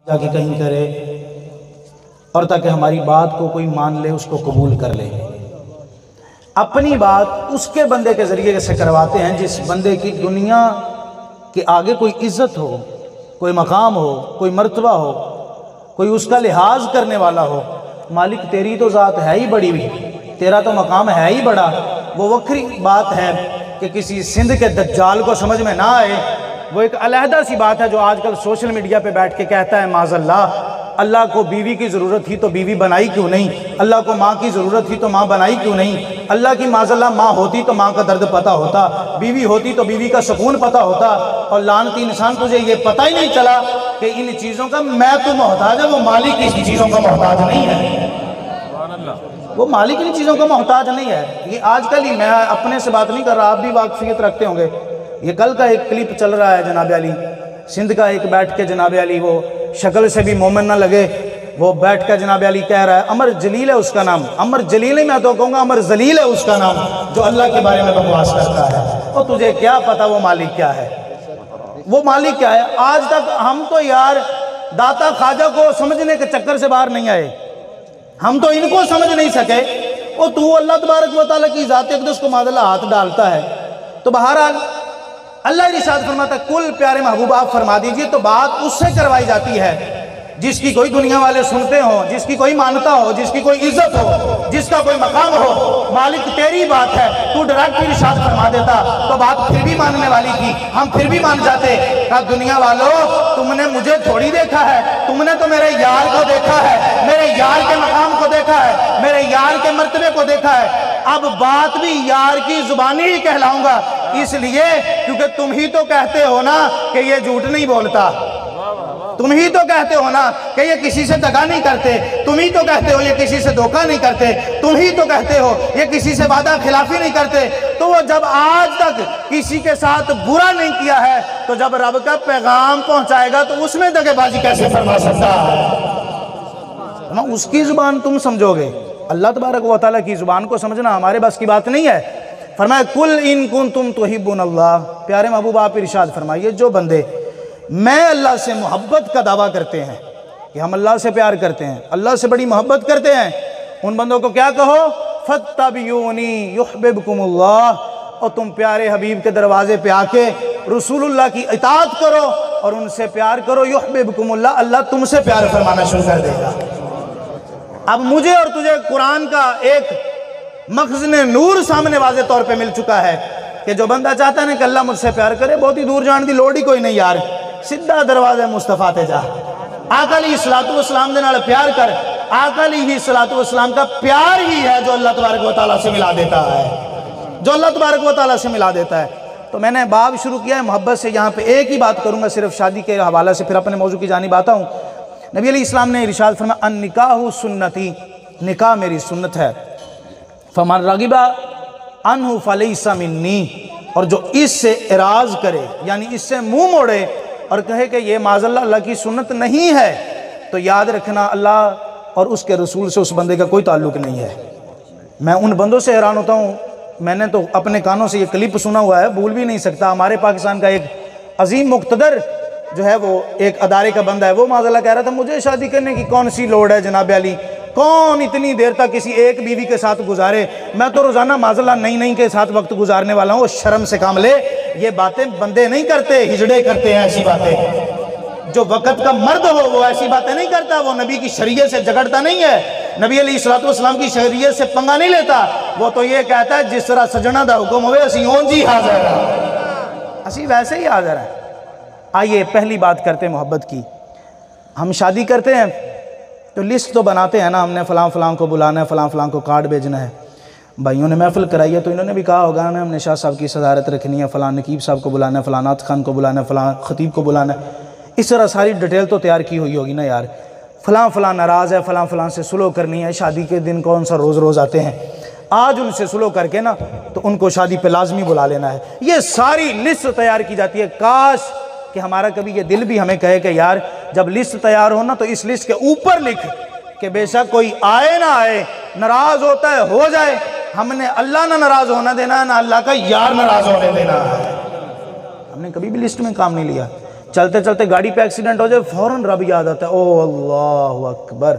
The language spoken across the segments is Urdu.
جا کے کہیں کرے اور تاکہ ہماری بات کو کوئی مان لے، اس کو قبول کر لے۔ اپنی بات اس کے بندے کے ذریعے سے کرواتے ہیں جس بندے کی دنیا کے آگے کوئی عزت ہو، کوئی مقام ہو، کوئی مرتبہ ہو، کوئی اس کا لحاظ کرنے والا ہو۔ مالک تیری تو ذات ہے ہی بڑی ہوئی، تیرا تو مقام ہے ہی بڑا۔ وہ وکری بات ہے کہ کسی سندھ کے دجال کو سمجھ میں نہ آئے، وہ ایک علیحدہ سی بات ہے جو آج کل سوشل میڈیا پہ بیٹھ کے کہتا ہے معاذ اللہ، اللہ کو بیوی کی ضرورت تھی تو بیوی بنائی کیوں نہیں، اللہ کو ماں کی ضرورت تھی تو ماں بنائی کیوں نہیں، اللہ کی معاذ اللہ ماں ہوتی تو ماں کا درد پتہ ہوتا، بیوی ہوتی تو بیوی کا سکون پتہ ہوتا، اور لعنتی انسان تجھے یہ پتہ ہی نہیں چلا کہ ان چیزوں کا میں تو محتاج ہے، وہ مالک اس چیزوں کا محتاج نہیں ہے، وہ مالک ان چیزوں کا محتاج نہیں ہے۔ یہ آج کل ہی، میں اپنے سے بات نہیں کر رہا، آپ بھی واقفیت رکھتے ہوں گے، یہ کل کا ایک کلپ چل رہا ہے جناب علی سندھ کا، ایک بیٹھ کے جناب علی، وہ شکل سے بھی مومن نہ لگے، وہ بیٹھ کے جناب علی کہہ رہا ہے امر جلیل ہے اس کا نام، امر جلیل ہی میں تو کہوں گا امر ذلیل ہے اس کا نام، جو اللہ کے بارے میں بکواس کرتا ہے۔ اور تجھے کیا پتا وہ مالک کیا ہے، وہ مالک کیا ہے؟ آج تک ہم تو یار داتا خواجہ کو سمجھنے کے چکر سے باہر نہیں آئے، ہم تو ان کو سمجھ نہیں سکے، اور تو اللہ تبارک و تعالیٰ کی ذات اقدس کو معاذ اللہ ہاتھ ڈالتا ہے۔ تو بہرحال اللہ ارشاد فرماتا ہے کل پیارے محبوب آپ فرما دیجئے، تو بات اس سے کروائی جاتی ہے جس کی کوئی دنیا والے سنتے ہوں، جس کی کوئی مانتا ہو، جس کی کوئی عزت ہو، جس کا کوئی مقام ہو۔ مالک تیری بات ہے، تو ڈائریکٹ ارشاد فرما دیتا تو بات پھر بھی ماننے والی تھی، ہم پھر بھی مان جاتے۔ کہا دنیا والوں تم نے مجھے تھوڑی دیکھا ہے، تم نے تو میرے یار کو دیکھا ہے، میرے یار کے مقام کو دیکھا ہے، میرے یار کے مرتبے کو دیکھا ہے، اب بات بھی یار کی زبانی ہی کہلاؤں گا، اس لیے کیونکہ تم ہی تو کہتے ہو نا کہ یہ جھوٹ نہیں بولتا، تم ہی تو کہتے ہو نا کہ یہ کسی سے دغا نہیں کرتے، تم ہی تو کہتے ہو یہ کسی سے دھوکہ نہیں کرتے، تم ہی تو کہتے ہو یہ کسی سے وعدہ خلافی نہیں کرتے، تو وہ جب آج تک کسی کے ساتھ برا نہیں کیا ہے تو جب رب کا پیغام پہنچائے گا تو اس میں دغے بازی کیسے فرما سکتا ہے؟ اس کی زبان تم سمجھو گے، اللہ تبارک و تعالیٰ کی زبان کو سمجھنا ہمارے بس کی بات نہیں ہے۔ فرمایا کل ان کنتم تحبون اللہ، پیارے محبوب آپ ارشاد فرمائیے جو بندے میں اللہ سے محبت کا دعویٰ کرتے ہیں کہ ہم اللہ سے پیار کرتے ہیں، اللہ سے بڑی محبت کرتے ہیں، ان بندوں کو کیا کہو فَاتَّبِعُونِي يُحْبِبْكُمُ اللَّهُ، اور تم پیارے حبیب کے دروازے پہ آ کے رسول اللہ کی اطاعت کرو اور ان سے پیار کرو، يُحْبِبْكُمُ اللَّهُ، اللہ تم سے پیار فرمانا شروع کر دے گا۔ اب مجھے اور تجھے قرآن کا ایک مخزن نور سامنے واضح طور پہ مل چکا ہے کہ جو بندہ چاہتا ہے کہ اللہ مجھ سے پیار کرے، بہت ہی دور جان دی لوڑ ہی کوئی نہیں یار، سدھا دروازے مصطفیٰ تے جا، آقا علیہ السلام دے نال پیار کر، آقا علیہ السلام کا پیار ہی ہے جو اللہ تبارک و تعالیٰ سے ملا دیتا ہے، جو اللہ تبارک و تعالیٰ سے ملا دیتا ہے۔ تو میں نے باب شروع کیا ہے محبت سے، یہاں پہ ایک ہی بات کروں گا صرف شادی کے حوالے سے، پھر اپنے موضوع کی جانب آتا ہوں۔ نبی علیہ السلام نے ارشاد فرمایا النکاح سنتی، نکاح میری سنت ہے، فمن رغب عنہ فلیس منی، اور جو اس سے اعراض کرے یعنی اس سے منہ موڑے اور کہے کہ یہ معاذ اللہ کی سنت نہیں ہے، تو یاد رکھنا اللہ اور اس کے رسول سے اس بندے کا کوئی تعلق نہیں ہے۔ میں ان بندوں سے حیران ہوتا ہوں، میں نے تو اپنے کانوں سے یہ کلپ سنا ہوا ہے، بھول بھی نہیں سکتا۔ ہمارے پاکستان کا ایک عظیم مقتدر جو ہے وہ ایک ادارے کا بندہ ہے، وہ معاذ اللہ کہہ رہا تھا مجھے شادی کرنے کی کون سی لوڑ ہے جناب علی، کون اتنی دیر تک کسی ایک بیوی کے ساتھ گزارے، میں تو روزانہ معاذ اللہ نئی کے ساتھ وقت گزارنے والا ہوں، شرم سے کام لے، یہ باتیں بندے نہیں کرتے، ہجڑے کرتے ہیں ایسی باتیں، جو وقت کا مرد ہو وہ ایسی باتیں نہیں کرتا، وہ نبی کی شریعت سے جگڑتا نہیں ہے، نبی علیہ السلام کی شریعت سے پنگا نہیں لیتا، وہ تو یہ کہتا ہے جس طرح سجنہ دا حکم ہوئے اسی اون جی حاضر ہے، اسی ویسے ہی حاضر ہے۔ آئیے پہلی بات کرتے ہیں محبت کی۔ ہم شادی کرتے ہیں تو لسٹ تو بناتے ہیں نا، ہم نے فلاں فلاں کو بلانا ہے، فلاں فلاں کو کارڈ بھیجنا ہے، بھائیوں نے محفل کرائی ہے تو انہوں نے بھی کہا ہوگا نا ہم نے شاہ صاحب کی صدارت رکھنی ہے، فلاں نقیب صاحب کو بلانا ہے، فلاں نعت خان کو بلانا ہے، فلاں خطیب کو بلانا ہے، اس طرح ساری ڈیٹیل تو تیار کی ہوئی ہوگی نا یار، فلاں فلاں ناراض ہے، فلاں فلاں سے سلو کرنی ہے، شادی کے دن کون سا روز آتے ہیں، آج ان سے سلو کر کے نا تو ان کو شادی پہ لازمی بلا لینا ہے، یہ ساری لسٹ تیار کی جاتی ہے۔ کاش کہ ہمارا کبھی یہ دل بھی ہمیں کہے کہ یار جب لسٹ تیار ہو نا تو اس لسٹ کے اوپر لکھ کہ بے شک کوئی آئے نہ آئے، ناراض ہوتا ہے ہو جائے، ہم نے اللہ نہ ناراض ہونا دینا ہے، نہ اللہ کا یار ناراض ہونے دینا ہے۔ ہم نے کبھی بھی لسٹ میں کام نہیں لیا، چلتے چلتے گاڑی پہ ایکسیڈنٹ ہو جائے فوراً رب یاد آتا ہے، او اللہ اکبر،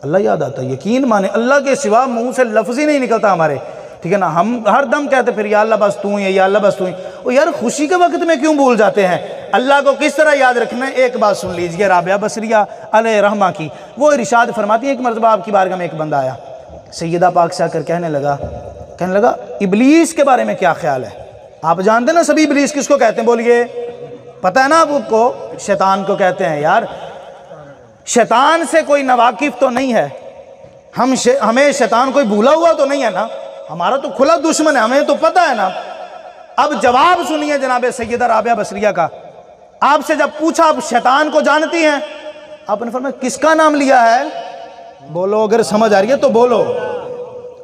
اللہ یاد آتا ہے۔ یقین مانے اللہ کے سوا منہ سے لفظ ہی نہیں نکلتا ہمارے، ٹھیک ہے نا؟ ہم ہر دم کہتے پھر یا اللہ بس تو ہی ہے، یا اللہ بس تو ہی۔ او یار خوشی کے وقت میں کیوں بھول جاتے ہیں؟ اللہ کو کس طرح یاد رکھنا ہے؟ ایک بات سن لیجئے رابعہ بصریہ علیہ رحمہ کی، وہ ارشاد فرماتی ہیں ایک مرتبہ آپ کی بارگاہ میں ایک بندہ آیا، سیدہ پاک سے آ کر کہنے لگا ابلیس کے بارے میں کیا خیال ہے؟ آپ جانتے ہیں نا سبھی ابلیس کس کو کہتے ہیں؟ بولیے، پتہ ہے نا آپ کو؟ شیطان کو کہتے ہیں۔ یار شیطان سے کوئی ناواقف تو نہیں ہے، ہمیں شیطان کوئی بھولا ہوا تو نہیں ہے نا؟ ہمارا تو کھلا دشمن ہے، ہمیں تو پتہ ہے نا۔ اب جواب سنیے جناب سیدہ رابعہ بصریہ کا۔ آپ سے جب پوچھا آپ شیطان کو جانتی ہیں؟ آپ نے فرمایا کس کا نام لیا ہے؟ بولو، اگر سمجھ آ رہی ہے تو بولو۔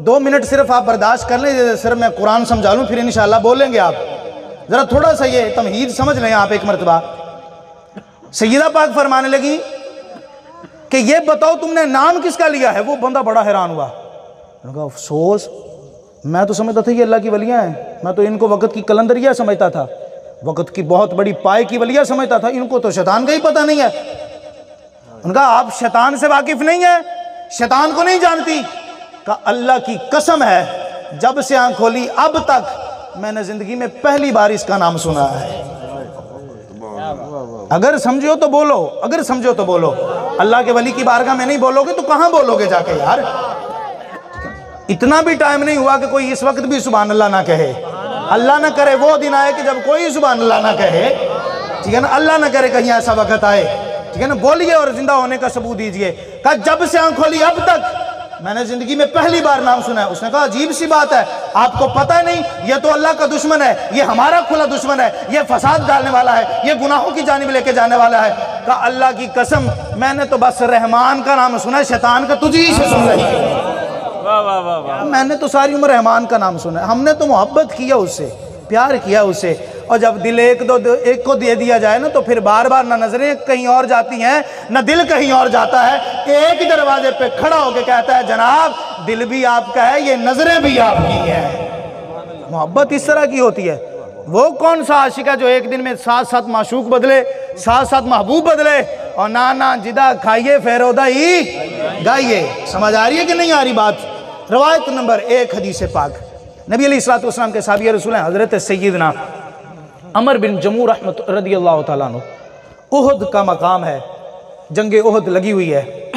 2 منٹ صرف آپ برداشت کر لیں، صرف میں قرآن سمجھا لوں پھر انشاءاللہ بولیں گے آپ۔ ذرا تھوڑا سا یہ تمہید سمجھ لیں آپ ایک مرتبہ۔ سیدہ پاک فرمانے لگی کہ یہ بتاؤ تم نے نام کس کا لیا ہے؟ وہ بندہ بڑا حیران ہوا، انہوں نے کہا افسوس، میں تو سمجھتا تھا یہ اللہ کی ولیاں ہیں، میں تو ان کو وقت کی قلندریہ سمجھتا تھا، وقت کی بہت بڑی پائے کی ولیہ سمجھتا تھا، ان کو تو شیطان کا ہی پتہ نہیں ہے۔ ان کا آپ شیطان سے واقف نہیں ہے، شیطان کو نہیں جانتی؟ کہا اللہ کی قسم ہے جب سے آنکھ کھولی اب تک میں نے زندگی میں پہلی بار اس کا نام سنا ہے۔ اگر سمجھو تو بولو، اگر سمجھو تو بولو۔ اللہ کے ولی کی بارگاہ میں نہیں بولو گے تو کہاں بولو گے جا کے یار؟ اتنا بھی ٹائم نہیں ہوا کہ کوئی اس وقت بھی سبحان اللہ نہ کہے۔ اللہ نہ کرے وہ دن آئے کہ جب کوئی سبحان اللہ نہ کہے، ٹھیک ہے نا؟ اللہ نہ کرے کہیں ایسا وقت آئے، ٹھیک ہے نا؟ بولیے اور زندہ ہونے کا ثبوت دیجئے۔ کہا جب سے آنکھ کھولی اب تک میں نے زندگی میں پہلی بار نام سنا ہے۔ اس نے کہا عجیب سی بات ہے، آپ کو پتہ نہیں یہ تو اللہ کا دشمن ہے، یہ ہمارا کھلا دشمن ہے، یہ فساد ڈالنے والا ہے، یہ گناہوں کی جانب لے کے جانے والا ہے۔ کہا اللہ کی قسم میں نے تو بس رحمان کا نام سنا ہے، شیطان کا تجھی سے سن رہی ہے۔ میں نے تو ساری عمر رحمان کا نام سنا ہے، ہم نے تو محبت کیا اس سے، پیار کیا اس سے، اور جب دل ایک کو دے دیا جائے نا تو پھر بار بار نہ نظریں کہیں اور جاتی ہیں نہ دل کہیں اور جاتا ہے، ایک ہی دروازے پہ کھڑا ہو کے کہتا ہے جناب دل بھی آپ کا ہے، یہ نظریں بھی آپ کی ہیں۔ محبت اس طرح کی ہوتی ہے۔ وہ کون سا عاشق ہے جو ایک دن میں 7 معشوق بدلے، 7 محبوب بدلے، اور نانا جدہ کھائیے فیرودہ ہی گائیے؟ سمجھ آ رہی ہے کہ نہیں آ رہی بات؟ روایت نمبر 1 حدیث پاک، نبی علیہ السلام کے صحابی رسول ہیں حضرت سیدنا عمر بن جموح رحمت رضی اللہ تعالیٰ عنہ۔ احد کا مقام ہے، جنگ احد لگی ہوئی ہے،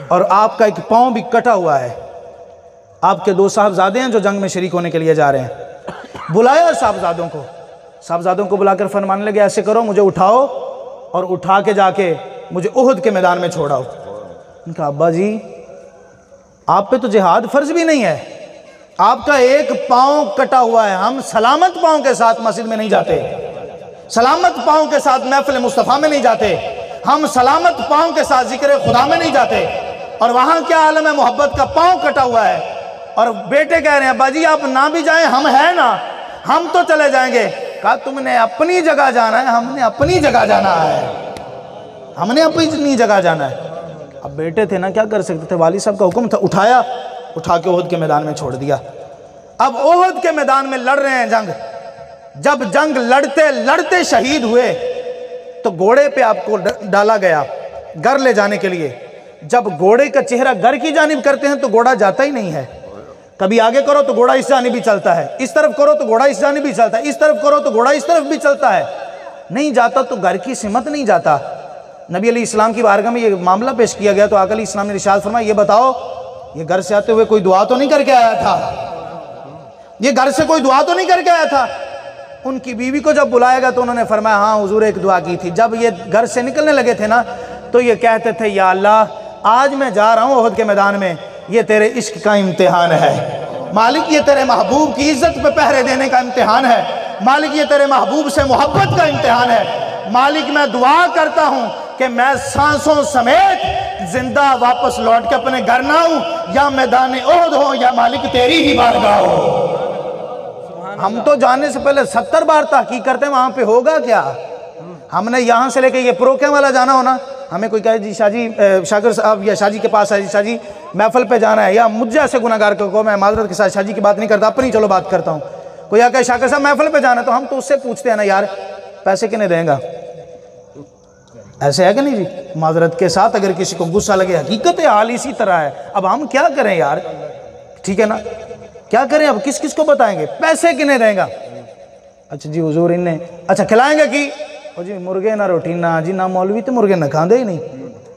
اور آپ کا ایک پاؤں بھی کٹا ہوا ہے۔ آپ کے 2 صاحبزادے ہیں جو جنگ میں شریک ہونے کے لیے جا رہے ہیں۔ بلایا صاحبزادوں کو بلا کر فرمانے لگے ایسے کرو مجھے اٹھاؤ اور اٹھا کے جا کے مجھے احد کے میدان میں چھوڑاؤ۔ ان کا ابا جی آپ پہ تو جہاد فرض بھی نہیں ہے، آپ کا ایک پاؤں کٹا ہوا ہے، ہم سلامت پاؤں کے ساتھ مسجد میں نہیں جاتے، سلامت پاؤں کے ساتھ محفل مصطفیٰ میں نہیں جاتے، ہم سلامت پاؤں کے ساتھ ذکر خدا میں نہیں جاتے، اور وہاں کیا عالم ہے محبت کا؟ پاؤں کٹا ہوا ہے، اور بیٹے کہہ رہے ہیں ابا جی آپ نہ بھی جائیں، ہم ہیں نا، ہم تو چلے جائیں گے۔ کہا تم نے اپنی جگہ جانا ہے، ہم نے اپنی جگہ جانا ہے، ہم نے اپنی جگہ جانا ہے۔ اب بیٹے تھے نا، کیا کر سکتے تھے؟ والد صاحب کا حکم تھا، اٹھا کے احد کے میدان میں چھوڑ دیا۔ اب احد کے میدان میں لڑ رہے ہیں جنگ، جب جنگ لڑتے لڑتے شہید ہوئے تو گھوڑے پہ آپ کو ڈالا گیا گھر لے جانے کے لیے۔ جب گھوڑے کا چہرہ گھر کی جانب کرتے ہیں تو گھوڑا جاتا ہی نہیں ہے، کبھی آگے کرو تو گھوڑا اس جانب بھی چلتا ہے، اس طرف کرو تو گھوڑا اس جانب بھی چلتا ہے، اس طرف کرو تو گھوڑا اس طرف بھی چلتا ہے، نہیں جاتا تو گھر کی سمت نہیں جاتا۔ نبی علیہ السلام کی بارگاہ میں یہ معاملہ پیش کیا گیا تو آقا علیہ السلام نے ارشاد فرمایا یہ بتاؤ یہ گھر سے آتے ہوئے کوئی دعا تو نہیں کر کے آیا تھا؟ یہ گھر سے کوئی دعا تو نہیں کر کے آیا تھا؟ ان کی بیوی کو جب بلائے گا تو انہوں نے فرمایا ہاں حضور ایک دعا کی تھی۔ جب یہ گھر سے نکلنے لگے تھے نا تو یہ کہتے تھے یا اللہ آج میں جا رہا ہوں احد کے میدان میں، یہ تیرے عشق کا امتحان ہے مالک، یہ تیرے محبوب کی عزت پہ پہرے دینے کا امتحان ہے مالک، یہ تیرے محبوب سے محبت کا امتحان ہے مالک، میں دعا کرتا ہوں کہ میں سانسوں سمیت زندہ واپس لوٹ کے اپنے گھر نہ ہوں، یا میدان احد ہو یا مالک تیری ہی بارگاہ ہو۔ ہم تو جانے سے پہلے 70 بار تحقیق کرتے ہیں وہاں پہ ہوگا کیا۔ ہم نے یہاں سے لے کے یہ پروکے والا جانا ہونا، ہمیں کوئی کہے جی شاہ جی شاکر صاحب یا شاہ جی کے پاس ہے، شاہ جی محفل پہ جانا ہے، یا مجھ جیسے گناہگار کو میں معذرت کے ساتھ شاہ جی کی بات نہیں کرتا، اپنی چلو بات کرتا ہوں، کوئی کہے شاکر صاحب محفل پہ جانا ہے تو ہم تو اس سے پوچھتے ہیں نا یار پیسے کنے دیں گا، ایسے ہے کہ نہیں جی؟ معذرت کے ساتھ اگر کسی کو غصہ لگے، حقیقت حال اسی طرح ہے. اب ہم کیا کریں یار؟ ٹھیک ہے نا، کیا کریں؟ اب کس کس کو بتائیں گے؟ پیسے کنے دیں گا؟ اچھا جی حضور انہیں اچھا کھلائیں گے کی جی مرغے نہ روٹی نہ جی نہ مولوی تے مرغے نہ کھاندے ہی نہیں.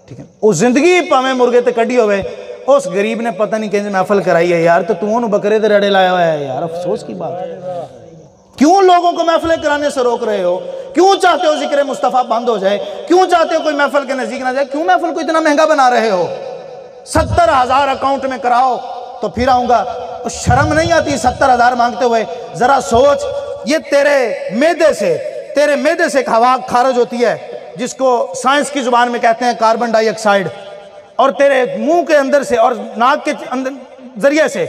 ٹھیک ہے، وہ زندگی پاویں مرغے تے کڈی ہوئے، اس غریب نے پتہ نہیں کہیں محفل کرائی ہے یار، تو انہوں بکرے تے رڑے لایا ہوا ہے یار. افسوس کی بات ہے. کیوں لوگوں کو محفلیں کرانے سے روک رہے ہو؟ کیوں چاہتے ہو ذکر مصطفیٰ بند ہو جائے؟ کیوں چاہتے ہو کوئی محفل کے نزدیک نہ جائے؟ کیوں محفل کو اتنا مہنگا بنا رہے ہو؟ 70,000 اکاؤنٹ میں کراؤ تو پھر آؤں گا. شرم نہیں آتی 70,000 مانگتے ہوئے؟ ذرا سوچ، یہ تیرے معدے سے ایک ہوا خارج ہوتی ہے جس کو سائنس کی زبان میں کہتے ہیں کاربن ڈائی آکسائڈ، اور تیرے منہ کے اندر سے اور ناک کے ذریعے سے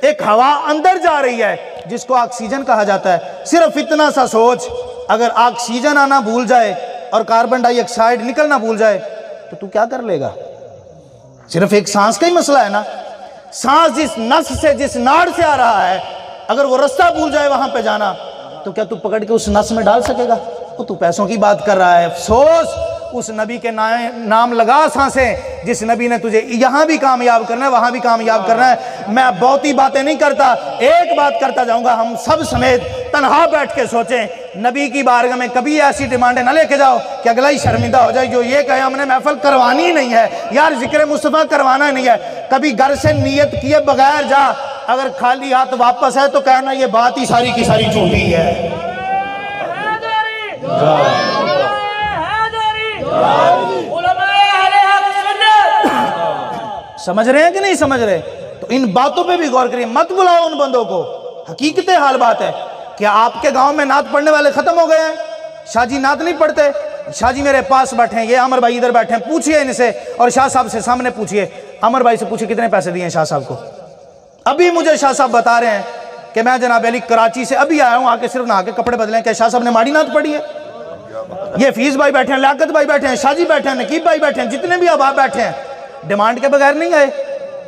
ایک ہوا اندر جا رہی ہے جس کو آکسیجن کہا جاتا ہے. صرف اتنا سا سوچ، اگر آکسیجن آنا بھول جائے اور کاربن ڈائی آکسائڈ نکلنا بھول جائے تو کیا کر لے گا؟ صرف ایک سانس کا ہی مسئلہ ہے نا. سانس جس نس سے جس ناڑ سے آ رہا ہے، اگر وہ رستہ بھول جائے وہاں پہ جانا تو کیا تو پکڑ کے اس نس میں ڈال سکے گا؟ تو پیسوں کی بات کر رہا ہے. افسوس، اس نبی کے نام لگا سانسیں جس نبی نے تجھے یہاں بھی کامیاب کرنا ہے وہاں بھی کامیاب کرنا ہے. میں بہتی باتیں نہیں کرتا، ایک بات کرتا جاؤں گا. ہم سب سمیت تنہا بیٹھ کے سوچیں، نبی کی بارگاہ میں کبھی ایسی ڈیمانڈیں نہ لے کے جاؤ کہ اگلا ہی شرمندہ ہو جائے جو یہ کہے ہم نے محفل کروانی نہیں ہے یار، ذکر مصطفیٰ کروانا نہیں ہے. کبھی گھر سے نیت کیے بغیر جا، اگر خالی ہاتھ واپس ہے تو کہنا یہ بات ہی ساری کی ساری جھوٹی ہے. سمجھ رہے ہیں کہ نہیں سمجھ رہے؟ تو ان باتوں پہ بھی غور کریے، مت بلاؤ ان بندوں کو. حقیقت حال بات ہے. کیا آپ کے گاؤں میں نعت پڑھنے والے ختم ہو گئے ہیں؟ شاہ جی نعت نہیں پڑھتے؟ شاہ جی میرے پاس بیٹھے ہیں، یہ عمر بھائی ادھر بیٹھے ہیں، پوچھئے ان سے، اور شاہ صاحب سے سامنے پوچھئے، عمر بھائی سے پوچھئے کتنے پیسے دیے ہیں شاہ صاحب کو. ابھی مجھے شاہ صاحب بتا رہے ہیں کہ میں جناب علی کراچی سے ابھی آیا ہوں، آ کے صرف نہا کے کپڑے بدلے ہیں. کہ شاہ صاحب نے ماڑی نعت پڑھی ہے؟ یہ فیض بھائی بیٹھے ہیں، لیاقت بھائی بیٹھے ہیں، شاہ جی بیٹھے ہیں، نقیب بھائی بیٹھے ہیں، جتنے بھی احباب بیٹھے ہیں، ڈیمانڈ کے بغیر نہیں آئے.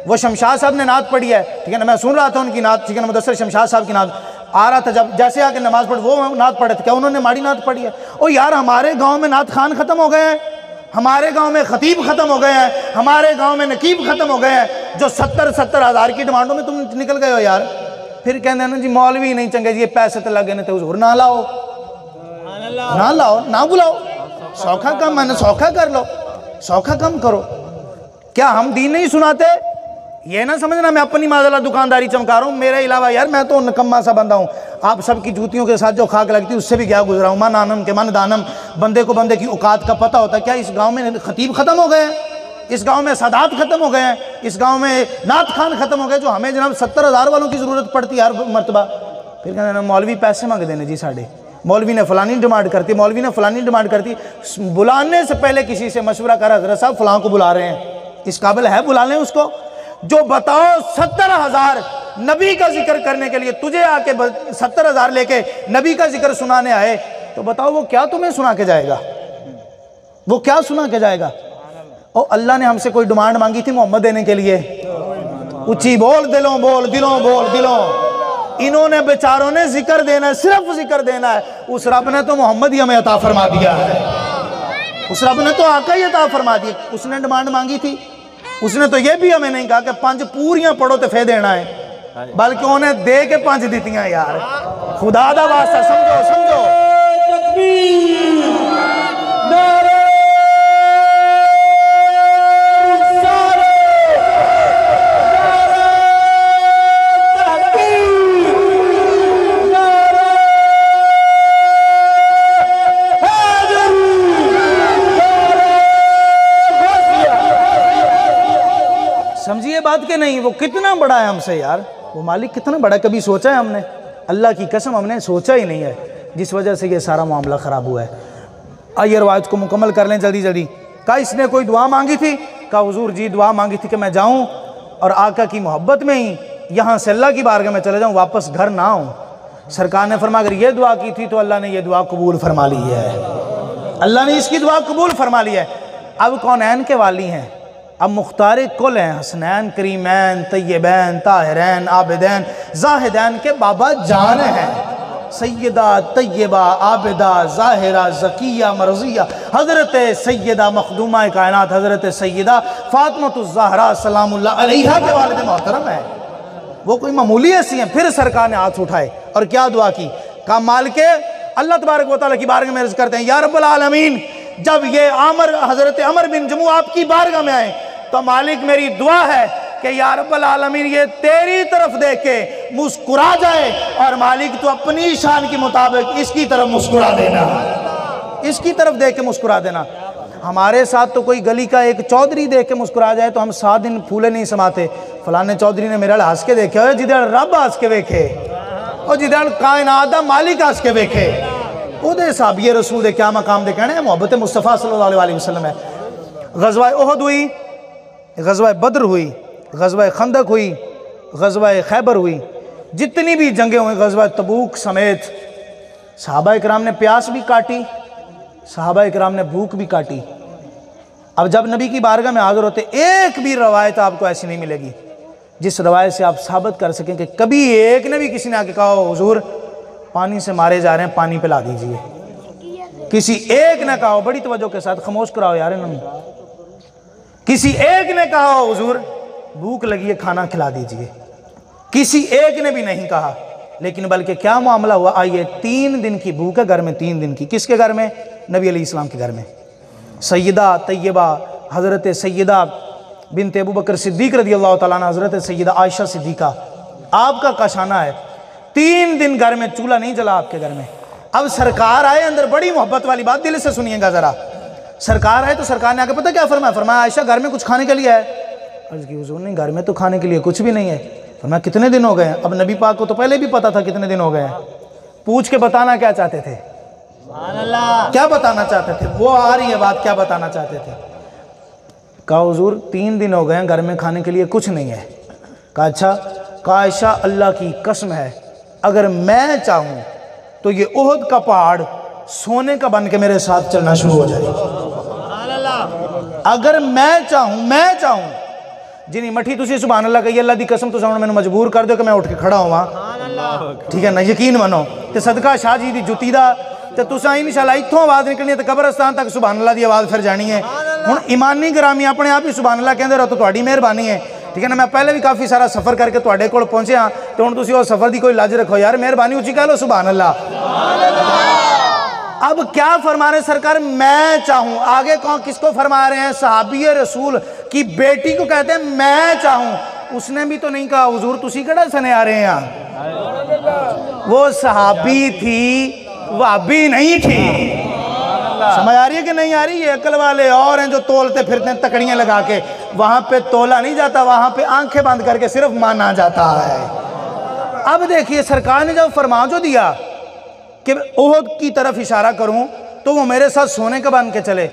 وہ شمشاد صاحب نے نعت پڑھی ہے، ٹھیک ہے نا، میں سن رہا تھا ان کی نعت، ٹھیک ہے نا، مدثر شمشاد صاحب کی نعت آ رہا تھا، جب جیسے آ کے نماز پڑھ وہ نعت پڑھے تھے، کیا انہوں نے ماڑی نعت پڑھی ہے؟ او یار، ہمارے گاؤں میں نعت خان ختم ہو گئے ہیں، ہمارے گاؤں میں خطیب ختم ہو گئے ہیں، ہمارے گاؤں میں نقیب ختم ہو گئے ہیں، جو 70,000 کی ڈیمانڈوں میں تم نکل گئے ہو یار. پھر کہتے ہیں نا جی مولوی نہیں چنگے جی، یہ پیسے تو لگے تو حضور نہ لاؤ، نہ لاؤ، نہ بلاؤ، سوکھا کم ہے نا، سوکھا کر لو، سوکھا کم کرو. کیا ہم دین نہیں سناتے؟ یہ نہ سمجھنا میں اپنی معذلہ دکانداری چمکا رہا ہوں، میرے علاوہ یار میں تو نکما سا بندہ ہوں. آپ سب کی جوتیوں کے ساتھ جو خاک لگتی ہے اس سے بھی کیا گزرا ہوں. من آنم کے من دانم، بندے کو بندے کی اوقات کا پتہ ہوتا ہے. کیا اس گاؤں میں خطیب ختم ہو گئے ہیں؟ اس گاؤں میں سادات ختم ہو گئے ہیں؟ اس گاؤں میں نعت خان ختم ہو گئے جو ہمیں جناب 70,000 والوں کی ضرورت پڑتی ہے ہر مرتبہ؟ پھر کہتے ہیں مولوی پیسے مانگ دینے جی ساڑھے، مولوی نے فلانی ڈیمانڈ کرتی، مولوی نے فلانی ڈیمانڈ کرتی. بلانے سے پہلے کسی سے مشورہ کر، حضرت صاحب فلاں کو بلا رہے ہیں، اس قابل ہے بلا لیں اس کو. جو بتاؤ 70,000 نبی کا ذکر کرنے کے لیے تجھے آ کے 70,000 لے کے نبی کا ذکر سنانے آئے، تو بتاؤ وہ کیا تمہیں سنا کے جائے گا؟ وہ کیا سنا کے جائے گا؟ او اللہ نے ہم سے کوئی ڈیمانڈ مانگی تھی محمد دینے کے لیے؟ اچھی بول دلوں بول دلوں بول دلوں. انہوں نے بیچاروں نے ذکر دینا ہے، صرف ذکر دینا ہے. اس رب نے تو محمد ہی ہمیں عطا فرما دیا ہے، اس رب نے تو آقا ہی عطا فرما دیا. اس نے ڈیمانڈ مانگی تھی، اس نے تو یہ بھی ہمیں نہیں کہا کہ 5 پوریاں پڑھو تو فے دینا ہے، بلکہ انہیں دے کے 5 دیتی ہیں. یار خدا دا واسطہ سمجھو سمجھو. سمجھیے بات کہ نہیں؟ وہ کتنا بڑا ہے ہم سے یار، وہ مالک کتنا بڑا ہے. کبھی سوچا ہے ہم نے؟ اللہ کی قسم ہم نے سوچا ہی نہیں ہے، جس وجہ سے یہ سارا معاملہ خراب ہوا ہے. آئیے روایت کو مکمل کر لیں جلدی جلدی. کہا اس نے کوئی دعا مانگی تھی؟ کہا حضور جی دعا مانگی تھی کہ میں جاؤں اور آقا کی محبت میں ہی یہاں سے اللہ کی بارگاہ میں چلے جاؤں، واپس گھر نہ آؤں. سرکار نے فرمایا اگر یہ دعا کی تھی تو اللہ نے یہ دعا قبول فرما لی ہے، اللہ نے اس کی دعا قبول فرما لی ہے. اب کونین کے والی ہیں، اب مختار کل ہیں، حسنین کریمین طیبین طاہرین عابدین زاہدین کے بابا جان ہیں. سیدہ طیبہ عابدہ ظاہرہ زکیہ مرضیہ حضرت سیدہ مخدومہ کائنات حضرت سیدہ فاطمہ الزہرا سلام اللہ علیہا کے والد محترم ہے. وہ کوئی معمولی ایسی ہیں. پھر سرکار نے ہاتھ اٹھائے اور کیا دعا کی؟ کہا مالک اللہ تبارک و تعالیٰ کی بارگاہ میں عرض کرتے ہیں یا رب العالمین جب یہ حضرت عمر بن جموح آپ کی بارگاہ میں آئے تو مالک میری دعا ہے کہ یا رب العالمین یہ تیری طرف دیکھ کے مسکرا جائے اور مالک تو اپنی شان کے مطابق اس کی طرف مسکرا دینا, اس کی طرف دیکھ کے مسکرا دینا. ہمارے ساتھ تو کوئی گلی کا ایک چودھری دیکھ کے مسکرا جائے تو ہم 7 دن پھولے نہیں سماتے. فلانے چودھری نے میرے ہنس کے دیکھے ہوئے جدھر رب ہنس کے ویکھے اور جدھر کائنات دا مالک ہنس کے ویکھے او دے صحابی رسول دے کیا مقام دے کہنے ہیں. محبت مصطفیٰ صلی اللہ علیہ وسلم ہے. غزوہ احد ہوئی, غزوہ بدر ہوئی, غزوہ خندق ہوئی, غزوہ خیبر ہوئی, جتنی بھی جنگیں ہوئیں غزوہ تبوک سمیت صحابہ اکرام نے پیاس بھی کاٹی, صحابہ اکرام نے بھوک بھی کاٹی. اب جب نبی کی بارگاہ میں حاضر ہوتے ایک بھی روایت آپ کو ایسی نہیں ملے گی جس روایت سے آپ ثابت کر سکیں کہ کبھی ایک نے بھی کسی نے آ کے کہا حضور پانی سے مارے جا رہے ہیں پانی پلا دیجئے. کسی ایک نے کہا, بڑی توجہ کے ساتھ خاموش کراؤ یار انہوں نے, کسی ایک نے کہا حضور بھوک لگی ہے کھانا کھلا دیجئے. کسی ایک نے بھی نہیں کہا. لیکن بلکہ کیا معاملہ ہوا, آئیے 3 دن کی بھوک ہے گھر میں, 3 دن کی. کس کے گھر میں؟ نبی علیہ السلام کے گھر میں. سیدہ طیبہ حضرت سیدہ بنت ابو بکر صدیق رضی اللہ تعالیٰ عنہ, حضرت سیدہ عائشہ صدیقہ, آپ کا کاشانہ ہے. 3 دن گھر میں چولہا نہیں جلا آپ کے گھر میں. اب سرکار آئے اندر, بڑی محبت والی بات دل سے سنیے گا ذرا. سرکار آئے تو سرکار نے آ کے پتہ کیا فرمایا؟ فرمایا عائشہ گھر میں کچھ کھانے کے لیے ہے؟ عرض کی حضور نہیں گھر میں تو کھانے کے لیے کچھ بھی نہیں ہے. فرمایا کتنے دن ہو گئے ہیں؟ اب نبی پاک کو تو پہلے بھی پتا تھا کتنے دن ہو گئے ہیں. پوچھ کے بتانا کیا چاہتے تھے؟ کیا بتانا چاہتے تھے؟ وہ آ رہی ہے بات, کیا بتانا چاہتے تھے؟ کہا حضور 3 دن ہو گئے ہیں گھر میں کھانے کے لیے کچھ نہیں ہے. کہا اچھا. کہا عائشہ اللہ کی قسم ہے اگر میں چاہوں تو یہ احد کا پہاڑ سونے کا بن کے میرے ساتھ چلنا شروع ہو جائے. اگر میں چاہوں جنہی مٹھی تسی سبحان اللہ کہی اللہ دی قسم تو سامنے میں مجبور کر دو کہ میں اٹھ کے کھڑا ہوا, ٹھیک ہے نا, یقین منو تے صدقہ شاہ جی دی جتی دا تے تساں انشاءاللہ اتھوں آواز نکلنی ہے تے قبرستان تک سبحان اللہ دی آواز پھر جانی ہے. ہن ایمانی گرامی اپنے آپ ہی سبحان اللہ کہندے رہو تو تہاڈی مہربانی ہے, ٹھیک ہے نا. میں پہلے بھی کافی سارا سفر کر کے تہاڈے کول پہنچے ہاں تے ہن تسی او سفر دی کوئی لاج رکھو یار, مہربانی اونچی کہہ لو سبحان اللہ. اب کیا فرما رہے ہیں سرکار؟ میں چاہوں. آگے کون کس کو فرما رہے ہیں؟ صحابی رسول کی بیٹی کو کہتے ہیں میں چاہوں. اس نے بھی تو نہیں کہا حضور تسی کڑا سنے آ رہے ہیں. وہ صحابی تھی, وہابی نہیں تھی. سمجھ آ رہی ہے کہ نہیں آ رہی؟ یہ عقل والے اور ہیں جو تولتے پھرتے ہیں تکڑیاں لگا کے. وہاں پہ تولا نہیں جاتا, وہاں پہ آنکھیں بند کر کے صرف مانا جاتا ہے. اب دیکھیے سرکار نے جب فرمان جو دیا کہ احد کی طرف اشارہ کروں تو وہ میرے ساتھ سونے کا بن کے چلے,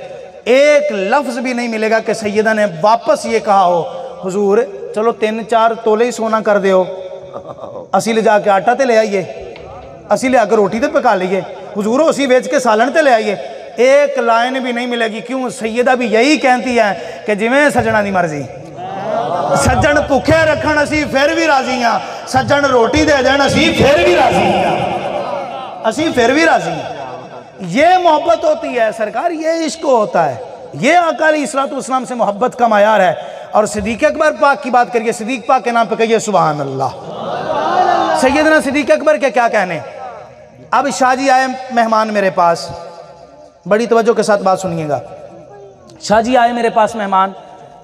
ایک لفظ بھی نہیں ملے گا کہ سیدہ نے واپس یہ کہا ہو حضور چلو 3-4 تولے ہی سونا کر دے ہو, اسی لے جا کے آٹا تے لے آئیے, اسی لے آ کے روٹی تے پکا لیے, حضور اسی بیچ کے سالن تے لے آئیے. ایک لائن بھی نہیں ملے گی. کیوں؟ سیدہ بھی یہی کہتی ہے کہ جویں سجنا دی مرضی. سجن بھوکے رکھن اسی پھر بھی راضی ہاں, سجن روٹی دے دین اسی پھر بھی راضی ہاں, اسی پھر بھی راضی ہیں. یہ محبت ہوتی ہے سرکار, یہ عشق ہوتا ہے, یہ آقا علیہ السلام سے محبت کا معیار ہے. اور صدیق اکبر پاک کی بات کریے, صدیق پاک کے نام پہ کہیے سبحان اللہ. سیدنا صدیق اکبر کے کیا کہنے. اب شاہ جی آئے مہمان میرے پاس, بڑی توجہ کے ساتھ بات سنیے گا. شاہ جی آئے میرے پاس مہمان,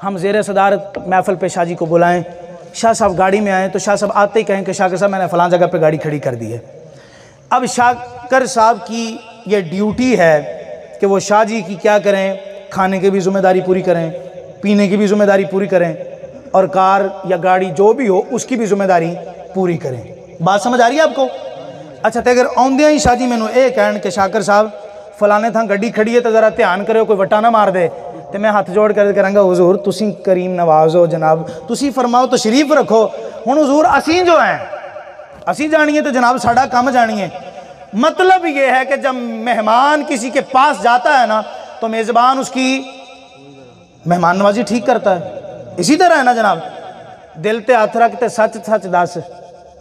ہم زیر صدارت محفل پہ شاہ جی کو بلائیں. شاہ صاحب گاڑی میں آئیں تو شاہ صاحب آتے ہی کہیں کہ شاہ صاحب میں نے فلاں جگہ پہ گاڑی کھڑی کر دی ہے. اب شاکر صاحب کی یہ ڈیوٹی ہے کہ وہ شاہ جی کی کیا کریں, کھانے کی بھی ذمہ داری پوری کریں, پینے کی بھی ذمہ داری پوری کریں, اور کار یا گاڑی جو بھی ہو اس کی بھی ذمہ داری پوری کریں. بات سمجھ آ رہی ہے آپ کو؟ اچھا تو اگر آؤندیاں ہی شاہ جی میں اے کہن کہ شاکر صاحب فلانے تھاں گڈی کھڑی ہے تو ذرا دھیان کرو کوئی وٹا نہ مار دے, تو میں ہاتھ جوڑ کر کروں گا حضور تسی کریم نواز ہو جناب, تسی فرماؤ تشریف رکھو. ہن حضور اسی جو ہیں اسی جانیے تو جناب ساڑھا کم جانیے. مطلب یہ ہے کہ جب مہمان کسی کے پاس جاتا ہے نا تو میزبان اس کی مہمان نوازی ٹھیک کرتا ہے. اسی طرح ہے نا جناب, دل تے ہاتھ رکھتے سچ سچ دس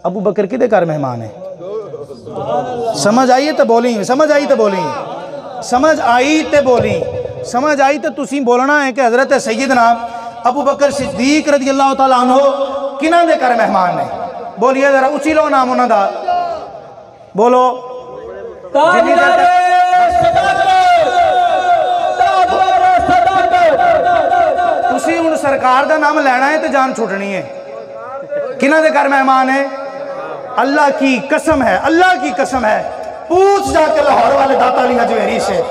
ابو بکر کدے گھر مہمان ہے؟ سمجھ آئی تو بولیں، سمجھ آئی تو بولیں، سمجھ آئی تو بولیں، سمجھ آئی تو تسی بولنا ہے کہ حضرت سیدنا ابو بکر صدیق رضی اللہ تعالیٰ عنہ کنہ دے کر مہمان نے؟ بولیے ذرا اچھی لو نام انہوں دا، بولو تسی ان سرکار دا نام لینا ہے تو جان چھوٹنی ہے۔ کنہ دے کر مہمان ہے؟ اللہ کی قسم ہے، اللہ کی قسم ہے، پوچھ جا کے لاہور والے داتا علی حجویری سے،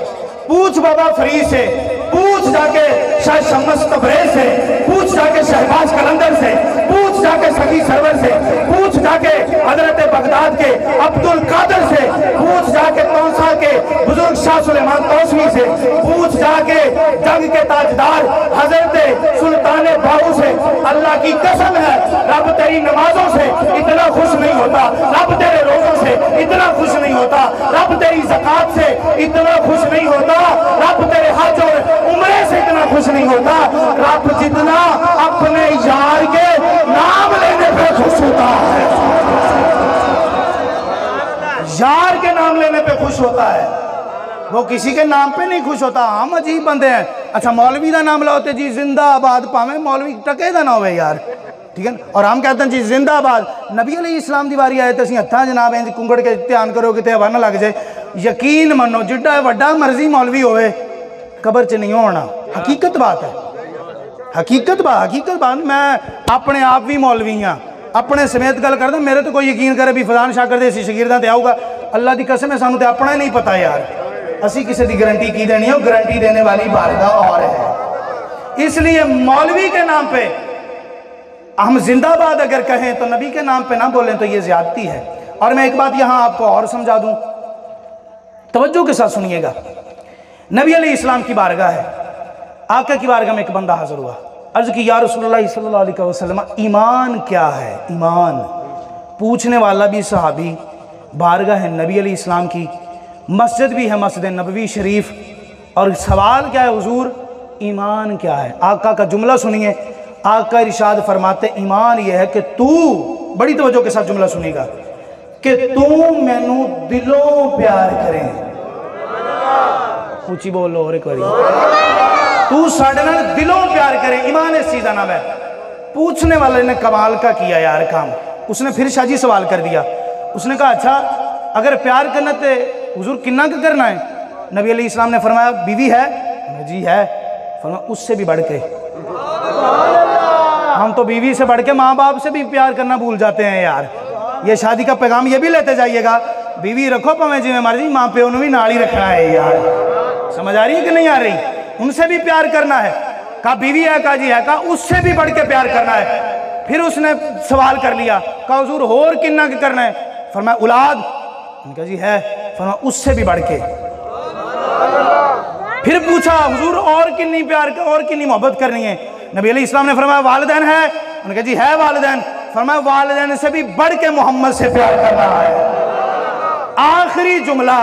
پوچھ بابا فری سے، پوچھ جا کے شاہ شمس تبریز سے، پوچھ جا کے شہباز قلندر سے، پوچھ جا کے سخی سرور سے، پوچھ جا کے حضرت بغداد کے عبدالقادر سے، پوچھ جا کے تونسا کے بزرگ شاہ سلیمان توسوی سے، پوچھ جا کے جنگ کے تاجدار حضرت سلطان باہو سے۔ اللہ کی قسم ہے رب تیری نمازوں سے اتنا خوش نہیں ہوتا، رب تیرے روزوں سے اتنا خوش نہیں ہوتا، رب تیری زکاة سے اتنا خوش نہیں ہوتا، رب تیرے حج اور عمرے سے اتنا خوش نہیں ہوتا، رب جتنا اپنے یار کے نام لینے پہ خوش ہوتا ہے، یار کے نام لینے پہ خوش ہوتا ہے، وہ کسی کے نام پہ نہیں خوش ہوتا۔ ہم عجیب بندے ہیں، اچھا مولوی دا نام لاؤتے جی زندہ آباد پاویں مولوی ٹکے دا نہ ہوئے یار، ٹھیک ہے، اور ہم کہتے ہیں جی زندہ آباد۔ نبی علیہ السلام دی باری آئے تو اسی ہتھاں جناب ہیں کنگڑ کے اتحان کرو کہ تے ہوا نہ لگ جائے، یقین منو جڈا وڈا مرضی مولوی ہوئے قبر چ نہیں ہونا، حقیقت بات ہے، حقیقت بات میں اپنے آپ بھی مولوی ہاں، اپنے سمیت گل کردا، میرے تو کوئی یقین کرے بھی فضان شاکر دے اسی شاگرداں تے آؤ گا، اللہ دی قسم ہے سانوں تے اپنا ہی نہیں پتا یار، اسی کسی دی گارنٹی کی دینی ہے، وہ گارنٹی دینے والی بارگاہ اور ہے۔ اس لیے مولوی کے نام پہ ہم زندہ باد اگر کہیں تو نبی کے نام پہ نہ بولیں تو یہ زیادتی ہے۔ اور میں ایک بات یہاں آپ کو اور سمجھا دوں، توجہ کے ساتھ سنیے گا، نبی علیہ السلام کی بارگاہ ہے، آقا کی بارگاہ میں ایک بندہ حاضر ہوا، عرض کی یا رسول اللہ صلی اللہ علیہ وسلم ایمان کیا ہے؟ ایمان پوچھنے والا بھی صحابی، بارگاہ ہے نبی علیہ السلام کی، مسجد بھی ہے مسجد نبوی شریف، اور سوال کیا ہے حضور ایمان کیا ہے؟ آقا کا جملہ سنیے، آقا ارشاد فرماتے ایمان یہ ہے کہ تو، بڑی توجہ کے ساتھ جملہ سنیے گا، کہ تو مینوں دلوں پیار کریں، اونچی بولو اور ایک باری، تو ساڑھے نال دلوں پیار کریں، ایمان اس چیز کا نام ہے۔ پوچھنے والے نے کمال کا کیا یار کام، اس نے پھر شاہ جی سوال کر دیا، اس نے کہا اچھا اگر پیار کرنا تے حضور کنہ کا کرنا ہے؟ نبی علیہ السلام نے فرمایا بیوی ہے؟ جی ہے۔ فرمایا اس سے بھی بڑھ کے، ہم تو بیوی سے بڑھ کے ماں باپ سے بھی پیار کرنا بھول جاتے ہیں یار، یہ شادی کا پیغام یہ بھی لیتے جائیے گا، بیوی رکھو پویں جی میں مرضی، ماں پیو نے بھی نال ہی رکھنا ہے یار، سمجھ آ رہی ہے کہ نہیں آ رہی؟ ان سے بھی پیار کرنا ہے، کہا بیوی ہے، کہا جی ہے، کہا اس سے بھی بڑھ کے پیار کرنا ہے۔ پھر اس نے سوال کر لیا، کہا حضور اور کنہ کے کرنا ہے؟ فرمایا اولاد، ان کا جی ہے، فرمایا اس سے بھی بڑھ کے۔ پھر پوچھا حضور اور کنی پیار اور کنی محبت کرنی ہے؟ نبی علیہ السلام نے فرمایا والدین ہے، ان کا جی ہے والدین، فرمایا والدین سے بھی بڑھ کے محمد سے پیار کرنا ہے۔ آخری جملہ،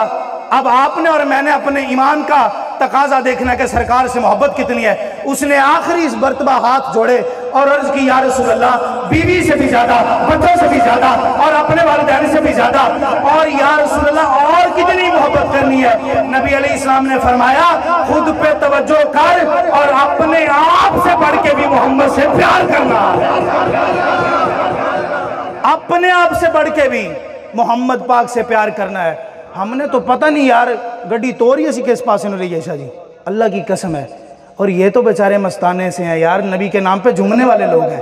اب آپ نے اور میں نے اپنے ایمان کا تقاضا دیکھنا ہے کہ سرکار سے محبت کتنی ہے۔ اس نے آخری اس مرتبہ ہاتھ جوڑے اور عرض کی یا رسول اللہ بیوی سے بھی زیادہ، بچوں سے بھی زیادہ، اور اپنے والدین سے بھی زیادہ، اور یا رسول اللہ اور کتنی محبت کرنی ہے؟ نبی علیہ السلام نے فرمایا خود پہ توجہ کر اور اپنے آپ سے بڑھ کے بھی محمد سے پیار کرنا ہے، اپنے آپ سے بڑھ کے بھی محمد پاک سے پیار کرنا ہے۔ ہم نے تو پتہ نہیں یار گڈی توری اسی کس پاسے نہ لئی شاہ جی، اللہ کی قسم ہے، اور یہ تو بیچارے مستانے سے ہیں یار، نبی کے نام پہ جھومنے والے لوگ ہیں،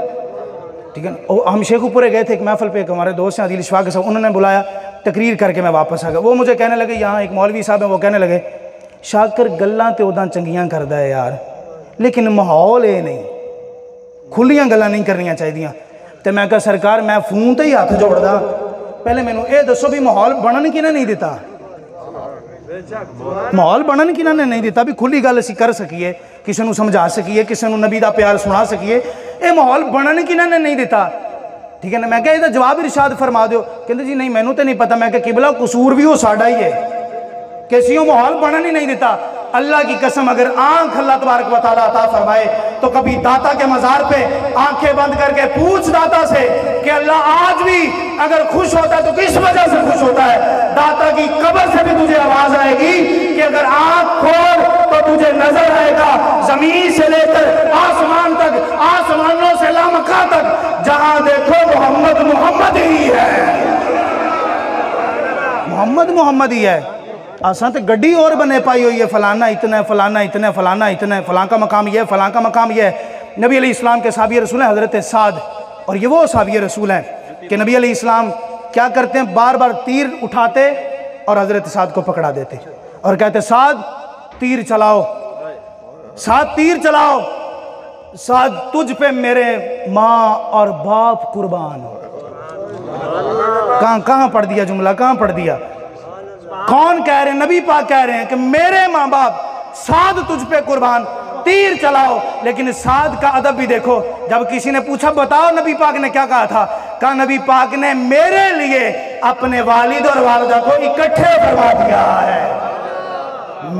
ٹھیک ہے۔ ہم شیخو پورے گئے تھے ایک محفل پہ، ایک ہمارے دوست ہیں عادل اشفاق کے صاحب، انہوں نے بلایا، تقریر کر کے میں واپس آ گیا، وہ مجھے کہنے لگے، یہاں ایک مولوی صاحب ہیں، وہ کہنے لگے شاکر گلاں تے اداں چنگیاں کردا ہے یار، لیکن ماحول اے نہیں، کھلیاں گلاں نہیں کرنیاں چاہیے۔ تے میں کہا سرکار میں فون تے ہی ہاتھ جوڑدا، پہلے میں اے دسو بھی ماحول بنن کی نہیں دیتا، ماحول بنن کی نہیں دیتا بھی کھلی گل اسی کر سکیے، کسی نو سمجھا سکیے، کسی نو نبی دا پیار سنا سکیے، اے ماحول بنن کی نہیں دیتا، ٹھیک ہے نا۔ میں کہا یہ جواب ارشاد فرما دیو، کہتے جی نہیں مینوں تے نہیں پتا، میں کہا قبلہ قصور بھی ہو ساڈا ہی ہے، کسیوں ماحول بنن ہی نہیں دیتا۔ اللہ کی قسم اگر آنکھ اللہ تبارک و تعالیٰ عطا فرمائے تو کبھی داتا کے مزار پہ آنکھیں بند کر کے پوچھ داتا سے کہ اللہ آج بھی اگر خوش ہوتا ہے تو کس وجہ سے خوش ہوتا ہے؟ داتا کی قبر سے بھی تجھے آواز آئے گی کہ اگر آنکھ کھول تو تجھے نظر آئے گا زمین سے لے کر آسمان تک، آسمانوں سے لامکاں تک، جہاں دیکھو محمد محمد ہی ہے، محمد محمد ہی ہے۔ آسان تے گڈی اور بنے پائی ہوئی ہے، فلانا اتنا ہے، فلانا اتنا ہے، فلانا اتنا ہے، فلاں کا مقام یہ ہے، فلاں کا مقام یہ ہے۔ نبی علیہ السلام کے صحابی رسول ہیں حضرت سعد، اور یہ وہ صحابی رسول ہیں کہ نبی علیہ السلام کیا کرتے ہیں، بار بار تیر اٹھاتے اور حضرت سعد کو پکڑا دیتے اور کہتے سعد تیر چلاؤ، سعد تیر چلاؤ، سعد تجھ پہ میرے ماں اور باپ قربان۔ کہاں پڑھ دیا جملہ، کہاں پڑھ دیا؟ کون کہہ رہے ہیں؟ نبی پاک کہہ رہے ہیں کہ میرے ماں باپ، سعد تجھ پہ قربان، تیر چلاؤ۔ لیکن سعد کا ادب بھی دیکھو، جب کسی نے پوچھا بتاؤ نبی پاک نے کیا کہا تھا، کہا نبی پاک نے میرے لیے اپنے والد اور والدہ کو اکٹھے فرما دیا ہے،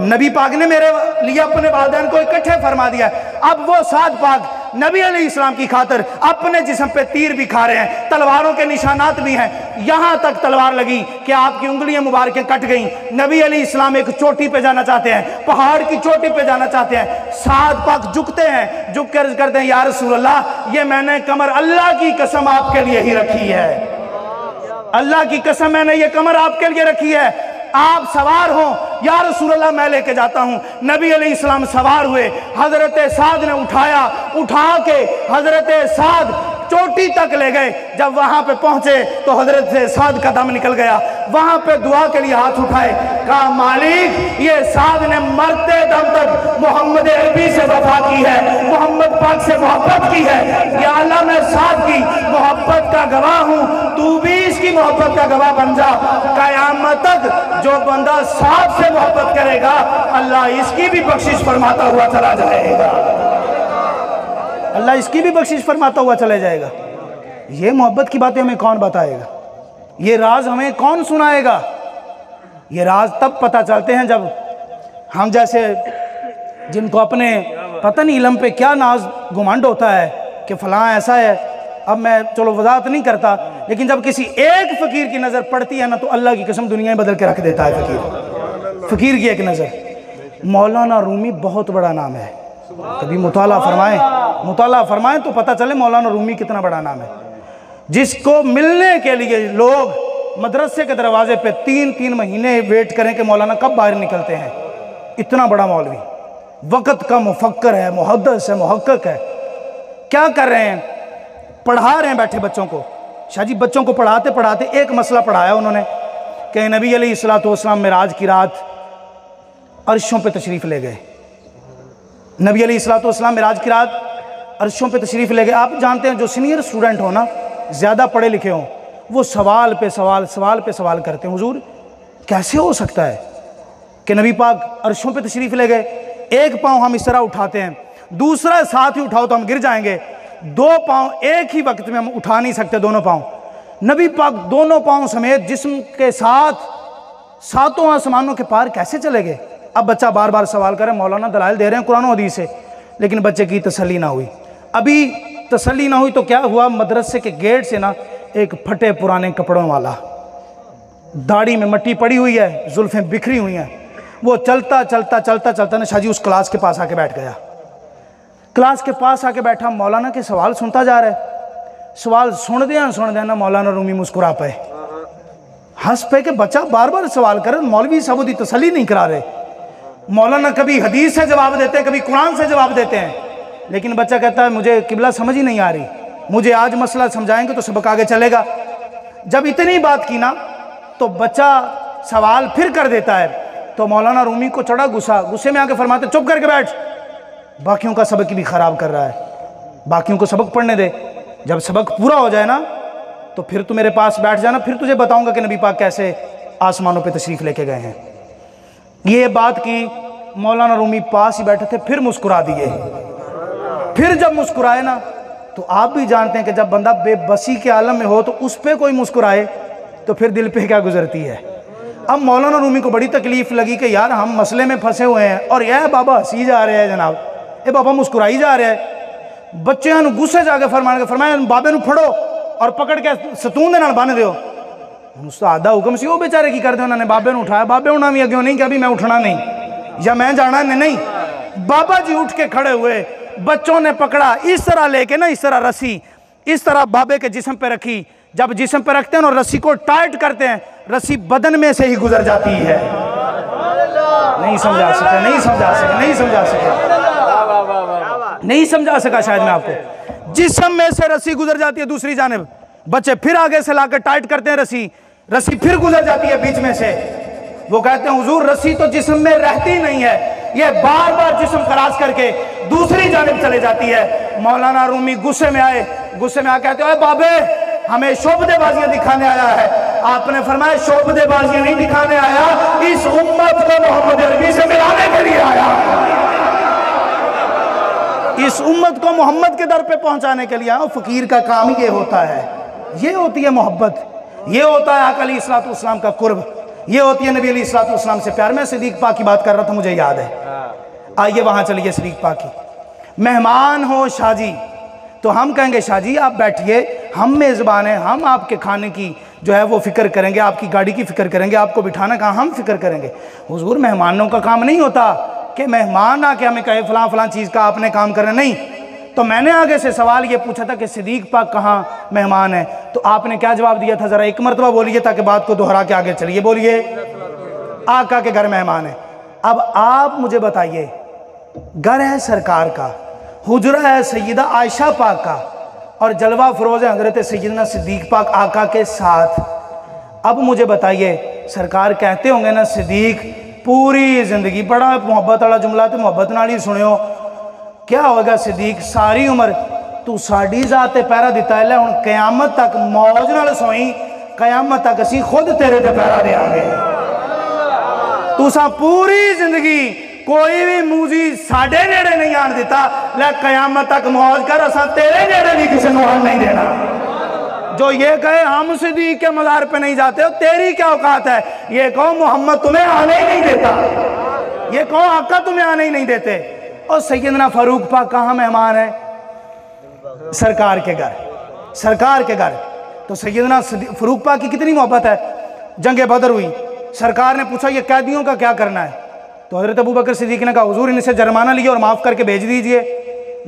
نبی پاک نے میرے لیے اپنے والدین کو اکٹھے فرما دیا ہے۔ اب وہ سعد پاک نبی علیہ السلام کی خاطر اپنے جسم پہ تیر بھی کھا رہے ہیں، تلواروں کے نشانات بھی ہیں، یہاں تک تلوار لگی کہ آپ کی انگلیاں مبارکیں کٹ گئیں۔ نبی علیہ السلام ایک چوٹی پہ جانا چاہتے ہیں، پہاڑ کی چوٹی پہ جانا چاہتے ہیں، سعد پاک جھکتے ہیں، جھک کر کرتے ہیں یا رسول اللہ یہ میں نے کمر اللہ کی قسم آپ کے لیے ہی رکھی ہے، اللہ کی قسم میں نے یہ کمر آپ کے لیے رکھی ہے، آپ سوار ہوں یا رسول اللہ میں لے کے جاتا ہوں۔ نبی علیہ السلام سوار ہوئے، حضرت سعد نے اٹھا کے حضرت سعد چوٹی تک لے گئے۔ جب وہاں پہ پہنچے تو حضرت سعد کا دم نکل گیا، وہاں پہ دعا کے لیے ہاتھ اٹھائے، کہا مالک یہ سعد نے مرتے دم تک محمد عربی سے وفا کی ہے، محمد پاک سے محبت کی ہے، یا اللہ میں سعد کی محبت کا گواہ ہوں، تو بھی اس کی محبت کا گواہ بن جا، قیامت تک جو بندہ سعد سے محبت کرے گا اللہ اس کی بھی بخشش فرماتا ہوا چلا جائے گا، اللہ اس کی بھی بخشش فرماتا ہوا چلے جائے گا۔ یہ محبت کی باتیں ہمیں کون بتائے گا؟ یہ راز ہمیں کون سنائے گا؟ یہ راز تب پتہ چلتے ہیں جب ہم جیسے جن کو اپنے پتہ نہیں علم پہ کیا ناز گمانڈ ہوتا ہے کہ فلاں ایسا ہے، اب میں چلو وضاحت نہیں کرتا، لیکن جب کسی ایک فقیر کی نظر پڑتی ہے نا تو اللہ کی قسم دنیا میں بدل کے رکھ دیتا ہے فقیر کی ایک نظر۔ مولانا رومی بہت بڑا نام ہے، کبھی مطالعہ فرمائیں تو پتہ چلے مولانا رومی کتنا بڑا نام ہے، جس کو ملنے کے لیے لوگ مدرسے کے دروازے پہ 3 مہینے ویٹ کریں کہ مولانا کب باہر نکلتے ہیں۔ اتنا بڑا مولوی، وقت کا مفکر ہے، محدث ہے، محقق ہے۔ کیا کر رہے ہیں؟ پڑھا رہے ہیں بیٹھے بچوں کو۔ شاہ جی بچوں کو پڑھاتے پڑھاتے ایک مسئلہ پڑھایا انہوں نے کہ نبی علیہ السلام معراج کی رات عرشوں پہ تشریف لے گئے، نبی علیہ السلام معراج کی رات عرشوں پہ تشریف لے گئے۔ آپ جانتے ہیں جو سینئر اسٹوڈنٹ ہو نا، زیادہ پڑھے لکھے ہوں، وہ سوال پہ سوال کرتے ہیں، حضور کیسے ہو سکتا ہے کہ نبی پاک عرشوں پہ تشریف لے گئے؟ ایک پاؤں ہم اس طرح اٹھاتے ہیں، دوسرا ساتھ ہی اٹھاؤ تو ہم گر جائیں گے، 2 پاؤں ایک ہی وقت میں ہم اٹھا نہیں سکتے دونوں پاؤں۔ نبی پاک دونوں پاؤں سمیت جسم کے ساتھ 7 آسمانوں کے پار کیسے چلے گئے؟ اب بچہ بار بار سوال کرے، مولانا دلائل دے رہے ہیں قرآن و حدیث سے، لیکن بچے کی تسلی نہ ہوئی۔ ابھی تسلی نہ ہوئی تو کیا ہوا، مدرسے کے گیٹ سے نا ایک پھٹے پرانے کپڑوں والا، داڑھی میں مٹی پڑی ہوئی ہے، زلفیں بکھری ہوئی ہیں، وہ چلتا نا شاہ جی اس کلاس کے پاس آ کے بیٹھ گیا۔ کلاس کے پاس آ کے بیٹھا، مولانا کے سوال سنتا جا رہا ہے، سوال سن دیا نا مولانا رومی مسکرا پائے، ہنس پہ کہ بچہ بار بار سوال کرے، مولوی صاحب دی تسلی نہیں کرا رہے۔ مولانا کبھی حدیث سے جواب دیتے ہیں، کبھی قرآن سے جواب دیتے ہیں، لیکن بچہ کہتا ہے مجھے قبلہ سمجھ ہی نہیں آ رہی، مجھے آج مسئلہ سمجھائیں گے تو سبق آگے چلے گا۔ جب اتنی بات کی نا تو بچہ سوال پھر کر دیتا ہے، تو مولانا رومی کو چڑھا غصے میں آ کے فرماتے چپ کر کے بیٹھ، باقیوں کا سبق بھی خراب کر رہا ہے، باقیوں کو سبق پڑھنے دے، جب سبق پورا ہو جائے نا تو پھر تو میرے پاس بیٹھ جانا، پھر تجھے بتاؤں گا کہ نبی پاک کیسے آسمانوں پہ تشریف لے کے گئے ہیں۔ یہ بات کی، مولانا رومی پاس ہی بیٹھے تھے، پھر مسکرا دیے۔ پھر جب مسکرائے نا تو آپ بھی جانتے ہیں کہ جب بندہ بے بسی کے عالم میں ہو تو اس پہ کوئی مسکرائے تو پھر دل پہ کیا گزرتی ہے۔ اب مولانا رومی کو بڑی تکلیف لگی کہ یار ہم مسئلے میں پھنسے ہوئے ہیں اور یہ بابا ہنسی جا رہے ہیں جناب، یہ بابا مسکرائی جا رہے ہیں۔ بچے غصے جا کے فرمایا بابے نو پھڑو اور پکڑ کے ستون دے نال بن دیو۔ اس تو آدھا حکم سی وہ بیچارے کی کرتے انہوں نے بابے نے اٹھایا, بابے ہونا بھی اگیوں نہیں کہ ابھی میں اٹھنا نہیں یا میں جانا نہیں. بابا جی اٹھ کے کھڑے ہوئے, بچوں نے پکڑا اس طرح لے کے نا, اس طرح رسی اس طرح بابے کے جسم پہ رکھی. جب جسم پہ رکھتے ہیں اور رسی کو ٹائٹ کرتے ہیں, رسی بدن میں سے ہی گزر جاتی ہے. نہیں سمجھا سکا, نہیں سمجھا سکا, نہیں سمجھا سکا, نہیں سمجھا سکا شاید میں آپ کو. جسم میں سے رسی گزر جاتی ہے دوسری جانب, بچے پھر آگے سے لا کر ٹائٹ کرتے ہیں رسی, رسی پھر گزر جاتی ہے بیچ میں سے. وہ کہتے ہیں حضور رسی تو جسم میں رہتی نہیں ہے, یہ بار بار جسم کراس کر کے دوسری جانب چلے جاتی ہے. مولانا رومی غصے میں آئے, غصے میں آ کہتے ہیں بابے ہمیں شعبدے بازیاں دکھانے آیا ہے. آپ نے فرمایا شعبدے بازیاں نہیں دکھانے آیا, اس امت کو محمد عربی سے ملانے کے لیے آیا, اس امت کو محمد کے در پہ پہنچانے کے لیے آیا. فقیر کا کام یہ ہوتا ہے, یہ ہوتی ہے محبت, یہ ہوتا ہے آقا علیہ الصلوۃ والسلام کا قرب, یہ ہوتی ہے نبی علیہ الصلوۃ والسلام سے پیار. میں صدیق پاک کی بات کر رہا تھا, مجھے یاد ہے. آئیے وہاں چلیے صدیق پاک کی. مہمان ہو شاہ جی تو ہم کہیں گے شاہ جی آپ بیٹھیے, ہم میزبان ہیں, ہم آپ کے کھانے کی جو ہے وہ فکر کریں گے, آپ کی گاڑی کی فکر کریں گے, آپ کو بٹھانا کہاں ہم فکر کریں گے. حضور مہمانوں کا کام نہیں ہوتا کہ مہمان آ کے ہمیں کہے فلاں فلاں چیز کا آپ نے کام کرنا, نہیں. تو میں نے آگے سے سوال یہ پوچھا تھا کہ صدیق پاک کہاں مہمان ہے, تو آپ نے کیا جواب دیا تھا, ذرا ایک مرتبہ بولیے تاکہ بات کو دہرا کے آگے چلیے. بولیے آقا کے گھر مہمان ہے. اب آپ مجھے بتائیے, گھر ہے سرکار کا, حجرہ ہے سیدہ عائشہ پاک کا, اور جلوہ فروز حضرت سیدنا صدیق پاک آقا کے ساتھ. اب مجھے بتائیے, سرکار کہتے ہوں گے نا صدیق پوری زندگی, بڑا محبت والا جملہ تو محبت نال ہی سنیو, کیا ہوگا صدیق ساری عمر تو ساڑی ذات پیرا دیتا ہے, لے ہن قیامت تک موج نال سوئی, قیامت تک اسی خود تیرے تے پیرا دے آگے. تو سا پوری زندگی کوئی بھی موزی ساڑھے نیڑے نہیں آن دیتا, لے قیامت تک موج کر, اسا تیرے نیڑے بھی کسی نو آن نہیں دینا. جو یہ کہے ہم صدیق کے مزار پہ نہیں جاتے ہو, تیری کیا اوقات ہے. یہ کہو محمد تمہیں آنے ہی نہیں دیتا, یہ کہو آقا تمہیں آنے ہی نہیں دیتے. اور سیدنا فاروق پاک کہاں مہمان ہے, سرکار کے گھر, سرکار کے گھر. تو سیدنا فاروق پاک کی کتنی محبت ہے. جنگ بدر ہوئی, سرکار نے پوچھا یہ قیدیوں کا کیا کرنا ہے, تو حضرت ابوبکر صدیق نے کہا حضور ان سے جرمانہ لیے اور معاف کر کے بھیج دیجئے.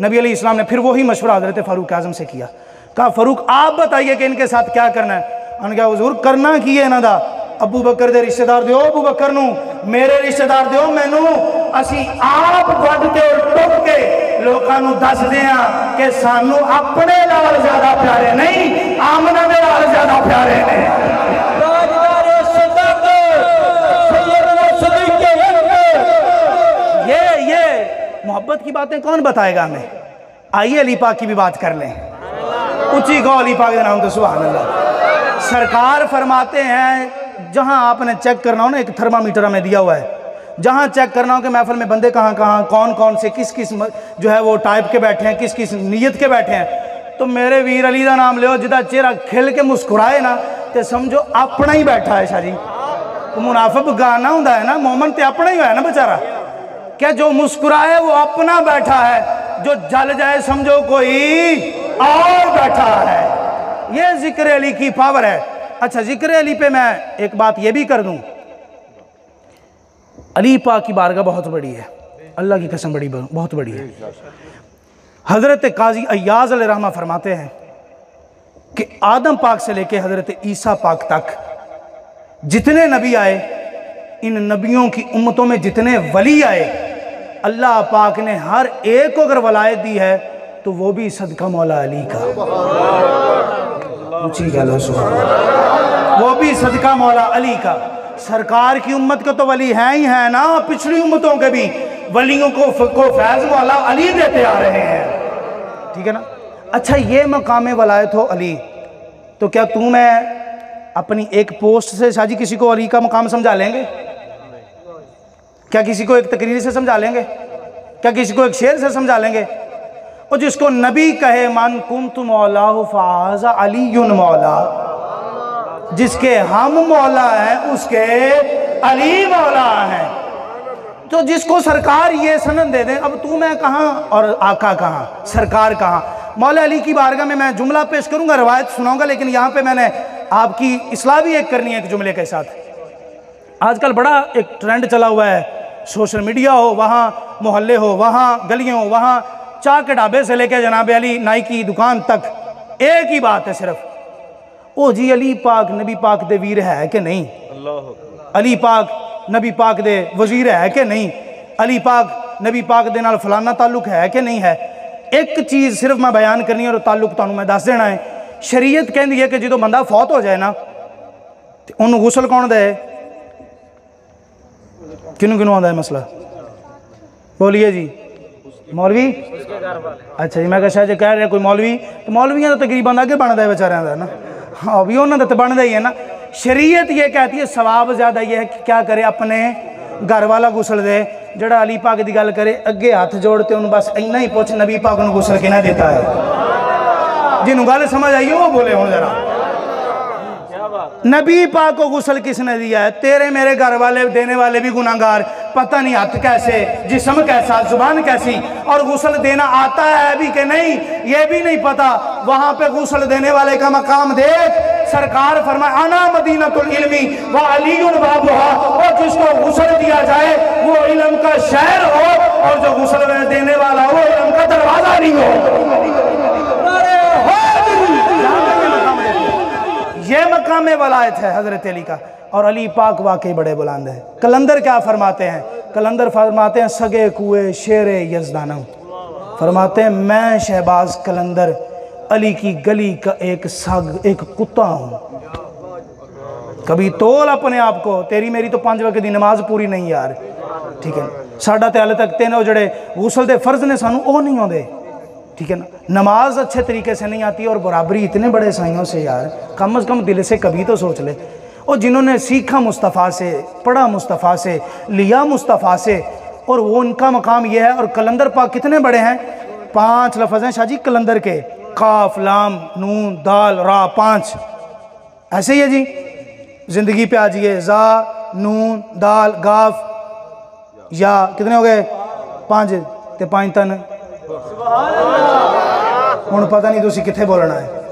نبی علیہ السلام نے پھر وہی مشورہ حضرت فاروق اعظم سے کیا, کہا فاروق آپ بتائیے کہ ان کے ساتھ کیا کرنا ہے. انہوں نے کہا حضور کرنا کی ہے نا دا, ابو بکر دے رشتہ دار دیو ابو بکر نو, میرے رشتہ دار دیو مینو, اسی آپ گھڑ کے اور ٹک کے لوکاں نو دس دیاں کہ سانو اپنے نال زیادہ پیارے نہیں, آمنہ دے نال زیادہ پیارے نہیں. یہ محبت کی باتیں کون بتائے گا ہمیں. آئیے علی پاک کی بھی بات کر لیں, اچھی گو علی پاک دے نام تو سبحان اللہ. سرکار فرماتے ہیں جہاں آپ نے چیک کرنا ہو نا, ایک تھرمامیٹر ہمیں دیا ہوا ہے, جہاں چیک کرنا ہو کہ محفل میں بندے کہاں کہاں, کون کون سے, کس کس جو ہے وہ ٹائپ کے بیٹھے ہیں, کس کس نیت کے بیٹھے ہیں, تو میرے ویر علی دا نام لیو, جدا چہرہ کھل کے مسکرائے نا تے سمجھو اپنا ہی بیٹھا ہے. شاہ جی منافق گانا ہوں ہے نا, مومن تے اپنا ہی ہے نا بیچارہ, کہ جو مسکرائے وہ اپنا بیٹھا ہے, جو جل جائے سمجھو کوئی اور بیٹھا ہے. یہ ذکر علی کی پاور ہے. اچھا ذکر علی پہ میں ایک بات یہ بھی کر دوں, علی پاک کی بارگاہ بہت بڑی ہے, اللہ کی قسم بڑی بہت بڑی ہے. حضرت قاضی ایاز علیہ رحمہ فرماتے ہیں کہ آدم پاک سے لے کے حضرت عیسیٰ پاک تک جتنے نبی آئے, ان نبیوں کی امتوں میں جتنے ولی آئے, اللہ پاک نے ہر ایک کو اگر ولایت دی ہے تو وہ بھی صدقہ مولا علی کا. اونچی گالو سبحان اللہ, وہ بھی صدقہ مولا علی کا. سرکار کی امت کو تو ولی ہیں ہی ہیں نا, پچھلی امتوں کے بھی ولیوں کو فیض مولا علی دیتے آ رہے ہیں, ٹھیک ہے نا. اچھا یہ مقام ولایت ہو علی, تو کیا میں اپنی ایک پوسٹ سے شاہ جی کسی کو علی کا مقام سمجھا لیں گے؟ کیا کسی کو ایک تقریر سے سمجھا لیں گے؟ کیا کسی کو ایک شعر سے سمجھا لیں گے؟ اور جس کو نبی کہے من کنت مولا فاز علی مولا, جس کے ہم مولا ہیں اس کے علی مولا ہیں. تو جس کو سرکار یہ سند دے دیں, اب تو میں کہاں اور آقا کہاں, سرکار کہاں. مولا علی کی بارگاہ میں جملہ پیش کروں گا, روایت سناؤں گا, لیکن یہاں پہ میں نے آپ کی اصلاح بھی ایک کرنی ہے ایک جملے کے ساتھ۔ آج کل بڑا ایک ٹرینڈ چلا ہوا ہے، سوشل میڈیا ہو، وہاں محلے ہو، وہاں گلیاں ہو، وہاں چاہ کے ڈھابے سے لے کے جناب علی نائی کی دکان تک ایک ہی بات ہے صرف، او جی علی پاک نبی پاک دے ویر ہے کہ نہیں، علی پاک نبی پاک دے وزیر ہے کہ نہیں، علی پاک نبی پاک دے نال فلانا تعلق ہے کہ نہیں ہے۔ ایک چیز صرف میں بیان کرنی ہے اور تعلق تانوں میں دس دینا ہے، شریعت کہندی ہے کہ جدوں بندہ فوت ہو جائے نا انہوں غسل کون دے؟ کنوں کنوں آندا ہے مسئلہ بولیے جی؟ مولوی؟ اچھا جی، میں کہا شاید کہہ رہے کوئی مولوی، تو مولویاں تو تقریباً آگے بندا ہے بیچاریاں دا نا، ہاں بھی انہوں نے تو بندا ہی ہے نا۔ شریعت یہ کہتی ہے ثواب زیادہ یہ ہے کہ کیا کرے اپنے گھر والا غسل دے، جڑا علی پاک دی گل کرے اگے ہاتھ جوڑتے انہوں بس اینا ہی پوچھ نبی پاک انہوں غسل کنا دیتا ہے، جنہوں گل سمجھ آئیے وہ بولے ہوں ذرا، نبی پاک کو غسل کس نے دیا ہے؟ تیرے میرے گھر والے دینے والے بھی گناہگار، پتہ نہیں ہاتھ کیسے، جسم کیسا، زبان کیسی، اور غسل دینا آتا ہے بھی کہ نہیں یہ بھی نہیں پتا۔ وہاں پہ غسل دینے والے کا مقام دیکھ، سرکار فرمائے انا مدینۃ العلمی وعلی بابھا، اور جس کو غسل دیا جائے وہ علم کا شہر ہو، اور جو غسل دینے والا وہ علم کا دروازہ نہیں ہو۔ یہ مقام ولایت ہے حضرت علی کا، اور علی پاک واقعی بڑے بلند ہیں۔ کلندر کیا فرماتے ہیں؟ کلندر فرماتے ہیں سگے کوئے شیر یزدانم، فرماتے ہیں میں شہباز کلندر علی کی گلی کا ایک ایک کتا ہوں۔ کبھی تول اپنے آپ کو، تیری میری تو 5 وقت دی نماز پوری نہیں یار، ٹھیک ہے، ساڑھا تے حالے تک تینوں جڑے غسل دے فرض نے سانو وہ نہیں ہوں دے، ٹھیک ہے نا، نماز اچھے طریقے سے نہیں آتی، اور برابری اتنے بڑے سائیوں سے یار، کم از کم دل سے کبھی تو سوچ لے۔ اور جنہوں نے سیکھا مصطفیٰ سے، پڑھا مصطفیٰ سے، لیا مصطفیٰ سے، اور وہ ان کا مقام یہ ہے۔ اور کلندر پاک کتنے بڑے ہیں؟ 5 لفظ ہیں شاہ جی کلندر کے، قاف لام نون دال را، 5 ایسے ہی ہے جی، زندگی پہ آجئے، زا نون دال گاف یا کتنے ہو گئے؟ 5 تے 5 تن، ہوں پتہ نہیں تسی کتنے بولنا ہے۔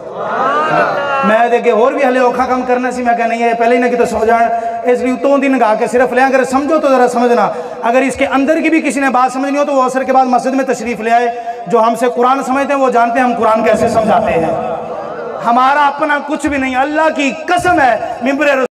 میں دیکھے اور بھی ہلے اوکھا کام کرنا سی، میں کہا نہیں ہے پہلے ہی نہ کہ تو سو جان، اس لیے اتوں دی نگاہ کے صرف لیں، اگر سمجھو تو ذرا سمجھنا، اگر اس کے اندر کی بھی کسی نے بات سمجھنی ہو تو وہ عصر کے بعد مسجد میں تشریف لے آئے، جو ہم سے قرآن سمجھتے ہیں وہ جانتے ہیں ہم قرآن کیسے سمجھاتے ہیں، ہمارا اپنا کچھ بھی نہیں، اللہ کی قسم ہے ممبر